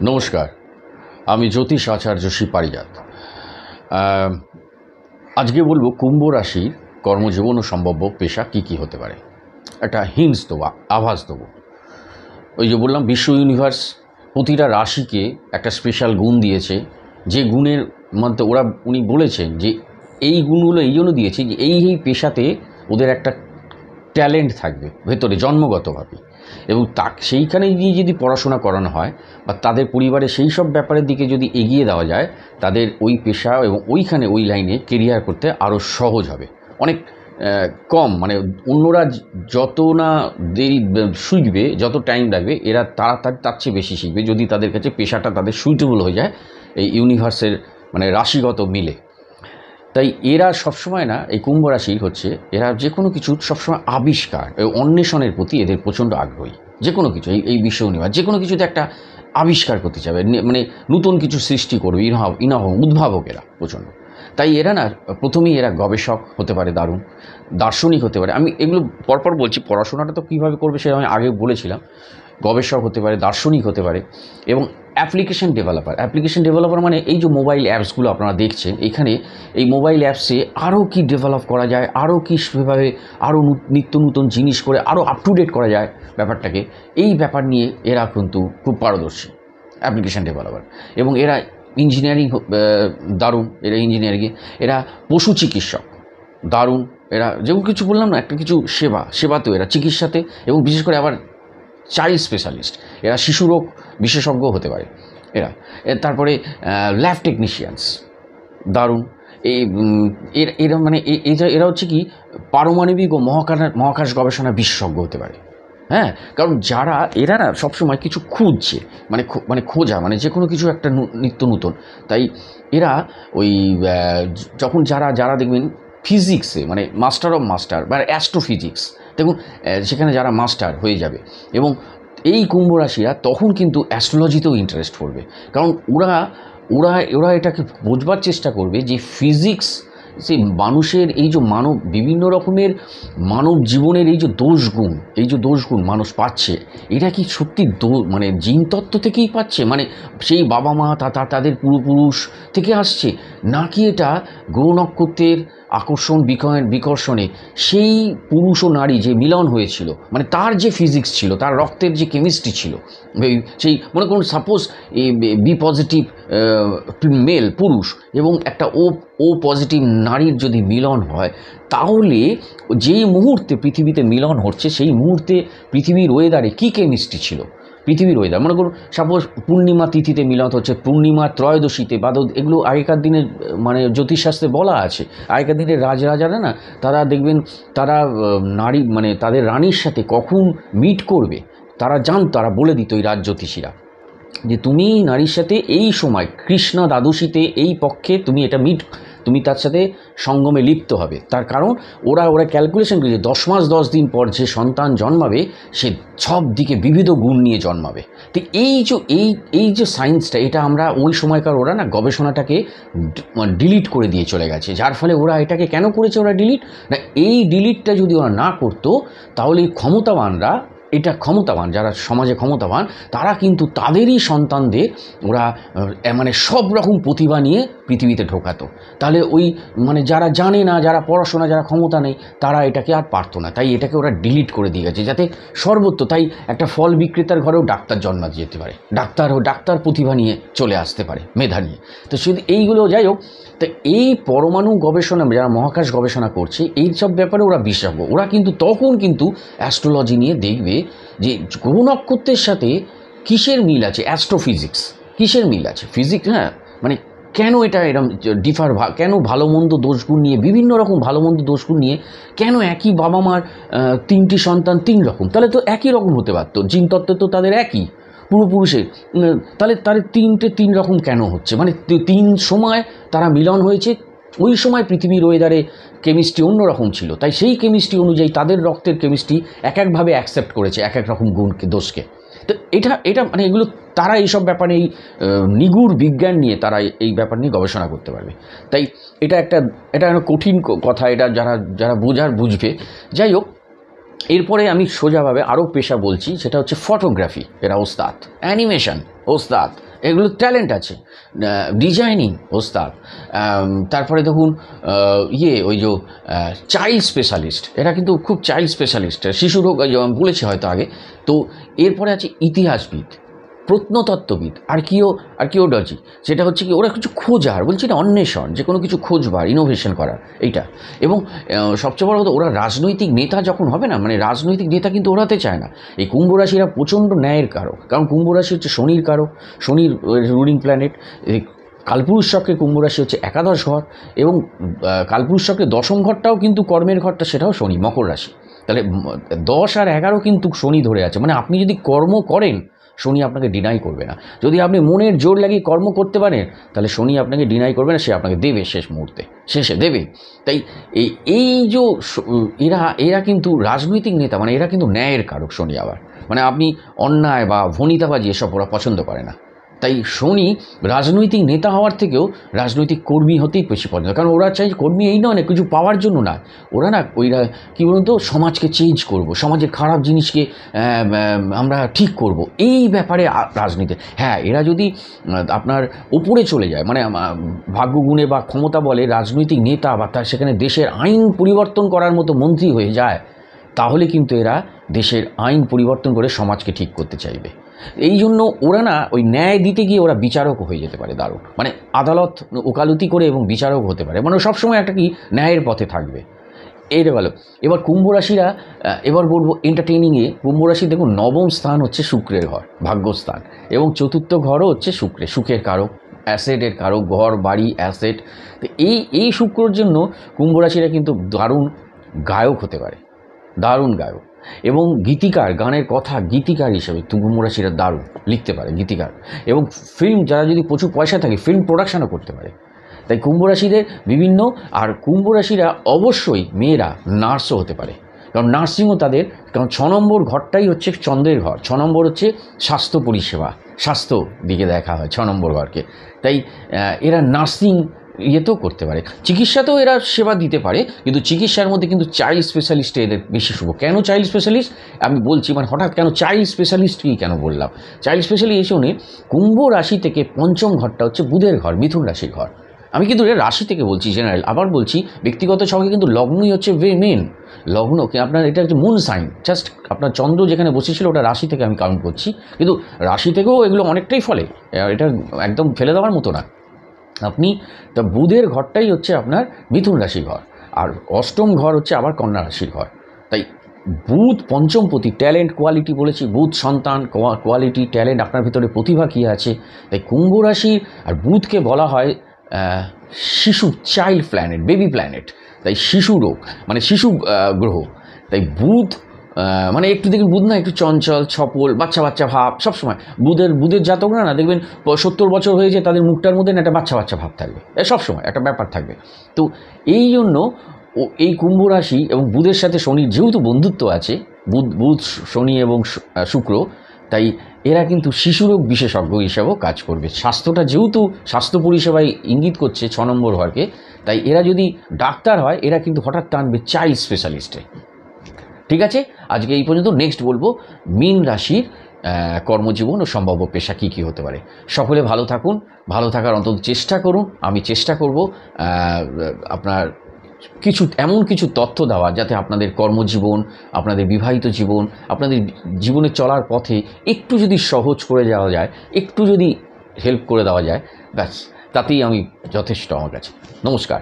নমস্কার, আমি জ্যোতিষ আচার্য শ্রী পারিজাত। আজকে বলবো কুম্ভ রাশির কর্মজীবন ও সম্ভাব্য পেশা কী কী হতে পারে। একটা হিন্টস দেবো, আভাস দেবো। ওই যে বললাম, বিশ্ব ইউনিভার্স প্রতিটা রাশিকে একটা স্পেশাল গুণ দিয়েছে, যে গুণের মধ্যে উনি বলেছেন যে এই গুণগুলো এই জন্য দিয়েছে যে এই পেশাতে ওদের একটা ট্যালেন্ট থাকবে ভেতরে জন্মগতভাবে, এবং সেইখানে গিয়ে যদি পড়াশোনা করানো হয় বা তাদের পরিবারে সেই সব ব্যাপারের দিকে যদি এগিয়ে দেওয়া যায়, তাদের ওই পেশা এবং ওইখানে ওই লাইনে কেরিয়ার করতে আরও সহজ হবে। অনেক কম, মানে অন্যরা যত না দেরি শিখবে, যত টাইম লাগবে, এরা তাড়াতাড়ি তার চেয়ে বেশি শিখবে যদি তাদের কাছে পেশাটা তাদের সুইটেবল হয়ে যায় এই ইউনিভার্সের মানে রাশিগত মিলে। তাই এরা সবসময় না, এই কুম্ভ রাশি হচ্ছে, এরা যে কোনো কিছু সবসময় আবিষ্কার অন্বেষণের প্রতি এদের প্রচণ্ড আগ্রহী। যে কোনো কিছু এই বিশ্ব ইউনিভার্স যে কোনো কিছুতে একটা আবিষ্কার করতে চাবে, মানে নতুন কিছু সৃষ্টি করবে, উদ্ভাবক এরা প্রচণ্ড। তাই এরা না প্রথমেই এরা গবেষক হতে পারে, দার্শনিক হতে পারে। আমি এগুলো পরপর বলছি, পড়াশোনাটা তো কীভাবে করবে সেটা আমি আগে বলেছিলাম। গবেষক হতে পারে, দার্শনিক হতে পারে, এবং অ্যাপ্লিকেশন ডেভেলপার মানে এই যে মোবাইল অ্যাপসগুলো আপনারা দেখছেন, এখানে এই মোবাইল অ্যাপসে আরও কি ডেভেলপ করা যায়, আরও কি সেভাবে আরও নিত্য নতুন জিনিস করে আরও আপ টু ডেট করা যায় ব্যাপারটাকে, এই ব্যাপার নিয়ে এরা কিন্তু খুব পারদর্শী অ্যাপ্লিকেশন ডেভেলপার। এবং এরা ইঞ্জিনিয়ারিং দারুণ, ইঞ্জিনিয়ারিংয়ে এরা পশু চিকিৎসক দারুণ। এরা যেমন কিছু বললাম না, একটা কিছু সেবাতেও এরা চিকিৎসাতে, এবং বিশেষ করে আবার চাইল্ড স্পেশালিস্ট, এরা শিশুরোগ বিশেষজ্ঞ হতে পারে এরা। তারপরে ল্যাব টেকনিশিয়ানস দারুণ। এরা মানে এরা হচ্ছে কি পারমাণবিক ও মহাকাশ গবেষণা বিশেষজ্ঞ হতে পারে। হ্যাঁ, কারণ এরা না সবসময় কিছু খুঁজছে, মানে খোঁজা, মানে যে কোনো কিছু একটা নিত্য নতুন। তাই এরা ওই যখন যারা দেখবেন ফিজিক্সে, মানে মাস্টার অফ মাস্টার বা অ্যাস্ট্রোফিজিক্স, দেখুন সেখানে যারা মাস্টার হয়ে যাবে, এবং এই কুম্ভ রাশিরা তখন কিন্তু অ্যাস্ট্রোলজিতেও ইন্টারেস্ট করবে। কারণ ওরা এটাকে বোঝবার চেষ্টা করবে যে ফিজিক্স, সেই মানুষের এই যে বিভিন্ন রকমের মানব জীবনের এই যে দোষগুণ মানুষ পাচ্ছে, এটা কি সত্যি মানে জিনতত্ত্ব থেকেই পাচ্ছে, মানে সেই বাবা মা তাদের পূর্বপুরুষ থেকে আসছে, নাকি এটা গ্রহ নক্ষত্রের আকর্ষণ বিকর্ষণে সেই পুরুষ ও নারী যে মিলন হয়েছিল, মানে তার যে ফিজিক্স ছিল, তার রক্তের যে কেমিস্ট্রি ছিল, সেই মনে করুন সাপোজ বি পজিটিভ মেল পুরুষ এবং একটা ও পজিটিভ নারীর যদি মিলন হয়, তাহলে যেই মুহূর্তে পৃথিবীতে মিলন হচ্ছে সেই মুহূর্তে পৃথিবীর ওয়েদারে কী কেমিস্ট্রি ছিল, পৃথিবীর ওয়েদার। মনে করুন সাপোজ পূর্ণিমা তিথিতে মিলন হচ্ছে, পূর্ণিমা ত্রয়োদশীতে এগুলো আগেকার দিনে মানে জ্যোতিষশাস্ত্রে বলা আছে। আগেকার দিনের রাজরাজারা না, তারা দেখবেন তারা নারী মানে তাদের রানীর সাথে কখন মিট করবে তারা বলে দিত এই রাজজ্যোতিষীরা, যে তুমি নারীর সাথে এই সময় কৃষ্ণা দ্বাদশীতে এই পক্ষে তুমি তার সাথে সঙ্গমে লিপ্ত হবে। তার কারণ ওরা ক্যালকুলেশন করেছে 10 মাস 10 দিন পর যে সন্তান জন্মাবে সে সব দিকে বিবিধ গুণ নিয়ে জন্মাবে। তো এই যে সায়েন্সটা, এটা আমরা ওই সময়কার ওরা না গবেষণাটাকে ডিলিট করে দিয়ে চলে গেছে। যার ফলে ওরা এটাকে কেন করেছে ওরা ডিলিট না, এই ডিলিটটা যদি ওরা না করতো, তাহলে ক্ষমতাবান যারা সমাজে ক্ষমতাবান, তারা কিন্তু তাদেরই সন্তানদের ওরা মানে সব রকম প্রতিভা নিয়ে পৃথিবীতে ঢোকাতো। তাহলে ওই মানে যারা জানে না, যারা পড়াশোনা, যারা ক্ষমতা নেই, তারা এটাকে আর পারতো না। তাই এটাকে ওরা ডিলিট করে দিয়ে গেছে, যাতে সর্বত্র, তাই একটা ফল বিক্রেতার ঘরেও ডাক্তার জন্মাতে যেতে পারে, ডাক্তার প্রতিভা নিয়ে চলে আসতে পারে, মেধা নিয়ে। তো শুধু এইগুলো যাই হোক, তো এই পরমাণু গবেষণা, যারা মহাকাশ গবেষণা করছে এই সব ব্যাপারে ওরা বিশেষজ্ঞ। ওরা কিন্তু তখন অ্যাস্ট্রোলজি নিয়ে দেখবে যে গ্রহ নক্ষত্রের সাথে কিসের মিল আছে, অ্যাস্ট্রোফিজিক্স কিসের মিল আছে, ফিজিক্স, হ্যাঁ, মানে কেন এটা এরকম কেন ভালো মন্দ দোষগুণ নিয়ে, বিভিন্ন রকম ভালো মন্দ দোষগুণ নিয়ে, কেন একই বাবা মার 3টি সন্তান 3 রকম, তাহলে তো একই রকম হতে পারতো, জিনতত্ত্ব তো তাদের একই পূর্বপুরুষের, তাহলে 3 রকম কেন হচ্ছে, মানে 3 সময় তারা মিলন হয়েছে, ওই সময় পৃথিবীর ওয়েদারে কেমিস্ট্রি অন্যরকম ছিল, তাই সেই কেমিস্ট্রি অনুযায়ী তাদের রক্তের কেমিস্ট্রি একভাবে অ্যাকসেপ্ট করেছে এক রকম দোষকে। তো এটা মানে এগুলো তারা এইসব ব্যাপারে এই নিগুড় বিজ্ঞান নিয়ে তারা এই ব্যাপার নিয়ে গবেষণা করতে পারবে। তাই এটা একটা কঠিন কথা, এটা যারা বুঝবে। যাই হোক, এরপরে আমি সোজাভাবে আরও পেশা বলছি, সেটা হচ্ছে ফটোগ্রাফি, এরা ওস্তাদ, অ্যানিমেশন ওস্তাদ, এগুলো ট্যালেন্ট আছে, ডিজাইনিং ওস্তাদ, তারপরে দেখুন ওই যে চাইল্ড স্পেশালিস্ট, এরা কিন্তু খুব চাইল্ড স্পেশালিস্ট, শিশু রোগ বলেছে হয়তো আগে। তো এরপরে আছে ইতিহাসবিদ, প্রত্নতত্ত্ববিদ, আর্কিওলজি, সেটা হচ্ছে কি ওরা কিছু খোঁজার, বলছি না অন্বেষণ, যে কোনো কিছু খোঁজবার, ইনোভেশন করার এইটা। এবং সবচেয়ে বড় কথা, ওরা রাজনৈতিক নেতা যখন হবে না, মানে রাজনৈতিক নেতা কিন্তু ওরা হতে চায় না। এই কুম্ভ রাশিরা প্রচণ্ড ন্যায়ের কারক, কারণ কুম্ভ রাশি হচ্ছে শনির কারক, শনির রুলিং প্ল্যানেট। কালপুরুষ চক্রে কুম্ভ রাশি হচ্ছে একাদশ ঘর, এবং কালপুরুষ চক্রে দশম ঘরটাও কিন্তু কর্মের ঘরটা, সেটাও শনি, মকর রাশি। তাহলে 10 আর 11 কিন্তু শনি ধরে আছে, মানে আপনি যদি কর্ম করেন শনি আপনাকে ডিনাই করবে না। যদি আপনি মনের জোর লাগিয়ে কর্ম করতে পারেন তাহলে শনি আপনাকে ডিনাই করবে না, সে আপনাকে দেবে, শেষ মুহূর্তে শেষে দেবে। তাই এই যে এরা কিন্তু রাজনৈতিক নেতা, মানে এরা কিন্তু ন্যায়ের কারক শনি। আবার মানে আপনি অন্যায় বা ভনিতাবাজি এসব ওরা পছন্দ করে না। তাই শনি রাজনৈতিক নেতা হওয়ার থেকেও রাজনৈতিক কর্মী হতেই বেশি পছন্দ, কারণ ওরা চাই কর্মী এই নয় না কিছু পাওয়ার জন্য না, ওরা না ওইরা কী বলুন তো, সমাজকে চেঞ্জ করব, সমাজের খারাপ জিনিসকে আমরা ঠিক করব, এই ব্যাপারে রাজনীতি। হ্যাঁ, এরা যদি আপনার উপরে চলে যায়, মানে ভাগ্যগুণে বা ক্ষমতা বলে রাজনৈতিক নেতা বা তার সেখানে দেশের আইন পরিবর্তন করার মতো মন্ত্রী হয়ে যায়, তাহলে কিন্তু এরা দেশের আইন পরিবর্তন করে সমাজকে ঠিক করতে চাইবে। এই জন্য ওরা না ওই ন্যায় দিতে গিয়ে ওরা বিচারক হয়ে যেতে পারে, দারুণ, মানে আদালত ওকালতি করে এবং বিচারক হতে পারে, মানে সবসময় একটা কি ন্যায়ের পথে থাকবে। এইটা গেল। এবার কুম্ভ রাশিরা, এবার বলবো এন্টারটেইনিংয়ে, কুম্ভ রাশি দেখুন নবম স্থান হচ্ছে শুক্রের ঘর, ভাগ্যস্থান, এবং চতুর্থ ঘরও হচ্ছে সুখের কারক, অ্যাসেটের কারক, ঘর বাড়ি অ্যাসেট। তো এই শুক্রর জন্য কুম্ভ রাশিরা কিন্তু দারুণ গায়ক হতে পারে, দারুণ গায়ক, এবং গীতিকার, গানের কথা গীতিকার হিসেবে কুম্ভ রাশিরা দারুণ লিখতে পারে, গীতিকার। এবং ফিল্ম, যারা যদি প্রচুর পয়সা থাকে ফিল্ম প্রোডাকশানও করতে পারে। তাই কুম্ভ রাশিদের বিভিন্ন, আর কুম্ভ রাশিরা অবশ্যই মেয়েরা নার্সও হতে পারে, কারণ নার্সিংও তাদের, কারণ 6 নম্বর ঘরটাই হচ্ছে চন্দ্রের ঘর, 6 নম্বর হচ্ছে স্বাস্থ্য পরিষেবা, স্বাস্থ্য দিকে দেখা হয় 6 নম্বর ঘরকে। তাই এরা নার্সিং ইয়েতেও করতে পারে, চিকিৎসাতেও এরা সেবা দিতে পারে, কিন্তু চিকিৎসার মধ্যে কিন্তু চাইল্ড স্পেশালিস্টে এদের বেশি শুভ। কেন চাইল্ড স্পেশালিস্ট আমি বলছি, মানে হঠাৎ কেন চাইল্ড স্পেশালিস্টই কেন বললাম, চাইল্ড স্পেশালিস্ট এই জন্যে, কুম্ভ রাশি থেকে পঞ্চম ঘরটা হচ্ছে বুধের ঘর, মিথুন রাশির ঘর। আমি কিন্তু এটা রাশি থেকে বলছি জেনারেল, আবার বলছি ব্যক্তিগত ছকে কিন্তু লগ্নই হচ্ছে মেন লগ্ন, আপনার এটা হচ্ছে মুন সাইন, জাস্ট আপনার চন্দ্র যেখানে বসেছিল ওটা রাশি থেকে আমি কাউন্ট করছি, কিন্তু রাশি থেকেও এগুলো অনেকটাই ফলে, এটা একদম ফেলে দেওয়ার মতো না। আপনি তা বুধের ঘরটাই হচ্ছে আপনার মিথুন রাশির ঘর, আর অষ্টম ঘর হচ্ছে আবার কন্যা রাশির ঘর। তাই বুধ পঞ্চমপতি, ট্যালেন্ট কোয়ালিটি বলেছি, বুধ সন্তান কোয়ালিটি ট্যালেন্ট, আপনার ভিতরে প্রতিভা কী আছে। তাই কুম্ভ রাশির আর বুধকে বলা হয় শিশু, চাইল্ড প্ল্যানেট, বেবি প্ল্যানেট, তাই শিশু রোগ মানে শিশু গ্রহ। তাই বুধ মানে একটু দেখবেন বুধ না একটু চঞ্চল, ছপল, বাচ্চা বাচ্চা ভাব সবসময়। বুধের জাতকরা না দেখবেন 70 বছর হয়েছে তাদের মুখটার মধ্যে না একটা বাচ্চা বাচ্চা ভাব থাকবে, সবসময় একটা ব্যাপার থাকবে। তো এই জন্য এই কুম্ভ রাশি এবং বুধের সাথে শনির যেহেতু বন্ধুত্ব আছে, বুধ শনি এবং শুক্র, তাই এরা কিন্তু শিশুরোগ বিশেষজ্ঞ হিসাবেও কাজ করবে। স্বাস্থ্যটা যেহেতু স্বাস্থ্য পরিষেবায় ইঙ্গিত করছে 6 নম্বর ঘরকে, তাই এরা যদি ডাক্তার হয় এরা কিন্তু হঠাৎ টানবে চাইল্ড স্পেশালিস্টে। ঠিক আছে, আজকে এই পর্যন্ত। নেক্সট বলবো মীন রাশির কর্মজীবন ও সম্ভাব্য পেশা কী কী হতে পারে। সকলে ভালো থাকুন, ভালো থাকার অন্তত চেষ্টা করুন। আমি চেষ্টা করব আপনার এমন কিছু তথ্য দেওয়া যাতে আপনাদের কর্মজীবন, আপনাদের বিবাহিত জীবন, আপনাদের জীবনে চলার পথে একটু যদি সহজ করে দেওয়া যায়, একটু যদি হেল্প করে দেওয়া যায়, ব্যাস তাতেই আমি যথেষ্ট আমার কাছে। নমস্কার।